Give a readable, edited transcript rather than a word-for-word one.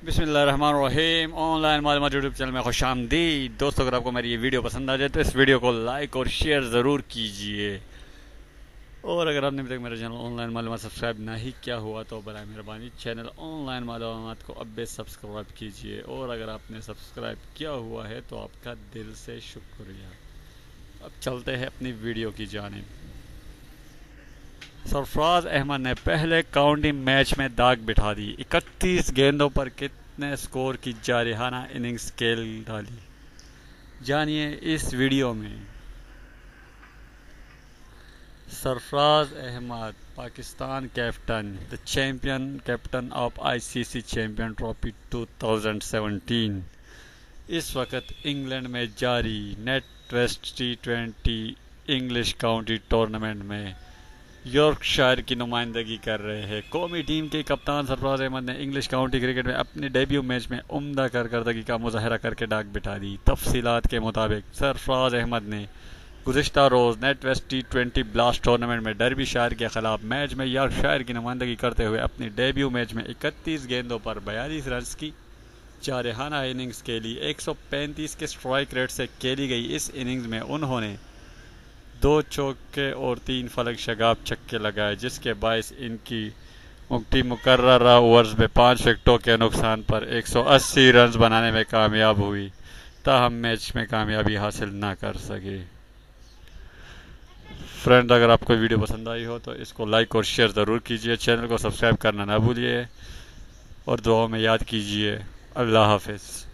बिस्मिल्लाहिर्रहमानिर्रहीम। ऑनलाइन मालूमात YouTube channel में खुशामदीद। दोस्तों, अगर आपको मेरी ये वीडियो पसंद आ जाए तो इस वीडियो को लाइक और शेयर ज़रूर कीजिए। और अगर आपने अभी तक मेरा चैनल ऑनलाइन मालूमात सब्सक्राइब नहीं किया हुआ तो बराए मेहरबानी चैनल ऑनलाइन मालूमात को अब भी सब्सक्राइब कीजिए। और अगर आपने सब्सक्राइब किया हुआ है तो आपका दिल से शुक्रिया। अब चलते हैं अपनी वीडियो की जानिब। सरफराज अहमद ने पहले काउंटी मैच में दाग बिठा दी। 31 गेंदों पर कितने स्कोर की जारिहाना इनिंग्स खेल डाली, जानिए इस वीडियो में। Sarfaraz Ahmed, Pakistan captain, the champion captain of ICC champion trophy 2017, इस वक्त इंग्लैंड में जारी NatWest T20 English county tournament में यॉर्कशायर की नुमाइंदगी कर रहे हैं। कौमी टीम के कप्तान सरफराज अहमद ने इंग्लिश काउंटी क्रिकेट में अपने डेब्यू मैच में उम्दा कारकर्दगी का मुजाहरा करके डाक बिठा दी। तफसीलात के मुताबिक सरफराज अहमद ने गुज़िश्ता रोज़ NatWest T20 blast tournament में डर्बीशायर के खिलाफ मैच में यॉर्कशायर की नुमाइंदगी करते हुए अपनी डेब्यू मैच में 31 गेंदों पर 42 रन की जारहाना इनिंग्स खेली। 135 के स्ट्राइक रेट से खेली गई इस इनिंग्स में उन्होंने 2 चौके और 3 फलक शगाब छक्के लगाए, जिसके बायस इनकी मुकर्ररा ओवर्स में 5 विकेटों के नुकसान पर 180 रन बनाने में कामयाब हुई, ताहम मैच में कामयाबी हासिल ना कर सके। फ्रेंड, अगर आपको वीडियो पसंद आई हो तो इसको लाइक और शेयर ज़रूर कीजिए। चैनल को सब्सक्राइब करना ना भूलिए और दुआओं में याद कीजिए। अल्लाह हाफिज़।